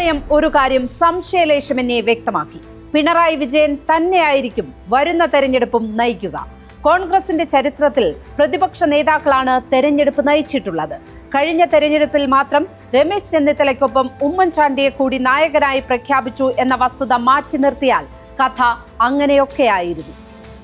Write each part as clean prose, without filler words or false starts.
പ്രമേയം ഒരു കാര്യം സംശയലേശമെന്നെ വ്യക്തമാക്കി. പിണറായി വിജയൻ തന്നെയായിരിക്കും വരുന്ന തെരഞ്ഞെടുപ്പും നയിക്കുക. കോൺഗ്രസിന്റെ ചരിത്രത്തിൽ പ്രതിപക്ഷ നേതാക്കളാണ് തെരഞ്ഞെടുപ്പ് നയിച്ചിട്ടുള്ളത്. കഴിഞ്ഞ തെരഞ്ഞെടുപ്പിൽ മാത്രം രമേശ് ചെന്നിത്തലയ്ക്കൊപ്പം ഉമ്മൻചാണ്ടിയെ കൂടി നായകനായി പ്രഖ്യാപിച്ചു എന്ന വസ്തുത മാറ്റി നിർത്തിയാൽ കഥ അങ്ങനെയൊക്കെയായിരുന്നു.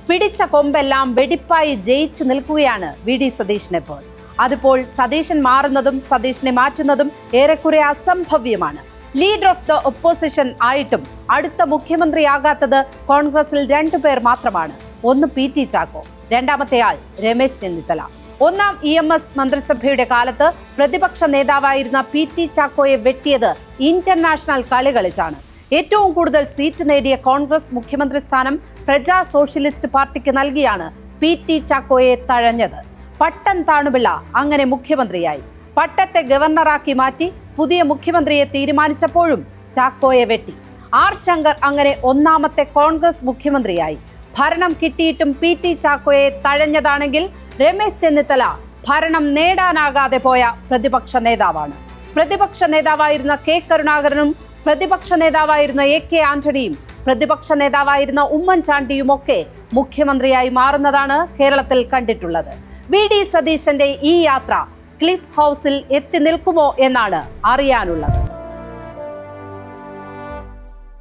പിടിച്ച കൊമ്പെല്ലാം വെടിപ്പായി ജയിച്ചു നിൽക്കുകയാണ് വി ഡി സതീശനെപ്പോൾ. അതിപ്പോൾ സതീശൻ മാറുന്നതും സതീശനെ മാറ്റുന്നതും ഏറെക്കുറെ അസംഭവ്യമാണ്. ലീഡർ ഓഫ് ദ ഒപ്പോസിഷൻ ആയിട്ടും അടുത്ത മുഖ്യമന്ത്രിയാകാത്തത് കോൺഗ്രസിൽ 2 പേർ മാത്രമാണ്. ഒന്ന് PT ചാക്കോ, രണ്ടാമത്തെ ആൾ രമേശ് ചെന്നിത്തല. ഒന്നാം EMS മന്ത്രിസഭയുടെ കാലത്ത് പ്രതിപക്ഷ നേതാവായിരുന്ന PT ചാക്കോയെ വെട്ടിയത് ഇന്റർനാഷണൽ കളി കളിച്ചാണ്. ഏറ്റവും കൂടുതൽ സീറ്റ് നേടിയ കോൺഗ്രസ് മുഖ്യമന്ത്രി സ്ഥാനം പ്രജാ സോഷ്യലിസ്റ്റ് പാർട്ടിക്ക് നൽകിയാണ് PT ചാക്കോയെ തഴഞ്ഞത്. പട്ടം താണുപിള്ള അങ്ങനെ മുഖ്യമന്ത്രിയായി. പട്ടത്തെ ഗവർണറാക്കി മാറ്റി പുതിയ മുഖ്യമന്ത്രിയെ തീരുമാനിച്ചപ്പോഴും ചാക്കോയെ വെട്ടി. R ശങ്കർ അങ്ങനെ ഒന്നാമത്തെ കോൺഗ്രസ് മുഖ്യമന്ത്രിയായി. ഭരണം കിട്ടിയിട്ടും PT ചാക്കോയെ തഴഞ്ഞതാണെങ്കിൽ രമേശ് ചെന്നിത്തല ഭരണം നേടാനാകാതെ പോയ പ്രതിപക്ഷ നേതാവാണ്. പ്രതിപക്ഷ നേതാവായിരുന്ന K കരുണാകരനും പ്രതിപക്ഷ നേതാവായിരുന്ന AK ആന്റണിയും പ്രതിപക്ഷ നേതാവായിരുന്ന ഉമ്മൻചാണ്ടിയുമൊക്കെ മുഖ്യമന്ത്രിയായി മാറുന്നതാണ് കേരളത്തിൽ കണ്ടിട്ടുള്ളത്. VD സതീശന്റെ ഈ യാത്ര ക്ലിഫ് ഹൗസിൽ എത്തി നിൽക്കുമോ എന്നാണ് അറിയാനുള്ളത്.